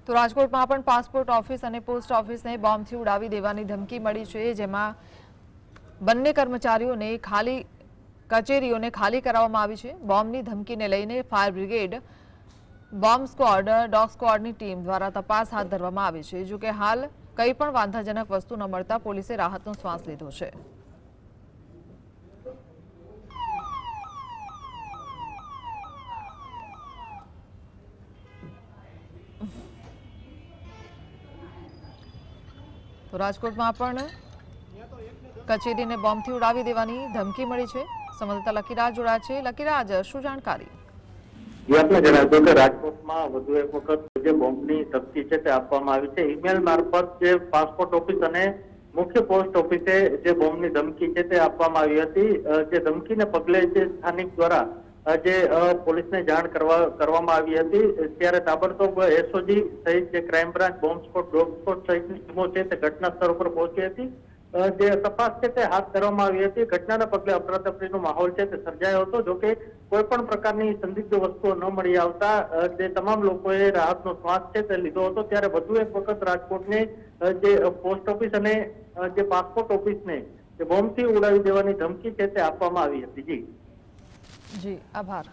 તો રાજકોટમાં પણ પાસપોર્ટ ઓફિસ અને પોસ્ટ ઓફિસને બોમ્બથી ઉડાવી દેવાની ધમકી મળી છે, જેમાં બંને કર્મચારીઓને કચેરીઓને ખાલી કરાવવામાં આવી છે। બોમ્બની ધમકીને લઈને fire brigade, bomb squad, dog સ્ક્વોડની ટીમ દ્વારા તપાસ હાથ ધરવામાં આવી છે। જો કે હાલ કંઈ પણ વાંધાજનક વસ્તુ ન મળતા પોલીસે રાહતનો શ્વાસ લીધો છે। તો રાજકોટમાં પણ કચેરીને બોમ્બથી ઉડાવી દેવાની ધમકી મળી છે। સંવાદદાતા લકીરાજ જોડાયા છે। લકીરાજ, શું જાણકારી? આપને જણાવ્યું કે રાજકોટમાં વધુ એક વખત જે બોમ્બની ધમકી છે તે આપવામાં આવી છે। ઈમેલ મારફત જે પાસપોર્ટ ઓફિસ અને મુખ્ય પોસ્ટ ઓફિસે જે બોમ્બની ધમકી છે તે આપવામાં આવી હતી। જે ધમકીને પગલે જે સ્થાનિક દ્વારા જે પોલીસને જાણ કરવામાં આવી હતી, ત્યારે તાબડતોબ એસઓજી સહિત જે crime branch, bomb squad, dog squad સહિતની ટીમો છે તે ઘટના સ્થળ પર પહોંચી હતી। જે તપાસ છે તે હાથ ધરવામાં આવી હતી। ઘટનાના પગલે અફરાતફરીનો માહોલ છે તે સર્જાયો હતો। જોકે કોઈ પણ પ્રકારની સંદિગ્ધ વસ્તુઓ ન મળી આવતા જે તમામ લોકોએ રાહતનો શ્વાસ છે તે લીધો હતો। ત્યારે વધુ એક વખત રાજકોટને જે પોસ્ટ ઓફિસ અને જે પાસપોર્ટ ઓફિસને જે બોમ્બથી ઉડાવી દેવાની ધમકી છે તે આપવામાં આવી હતી। જી, આભાર।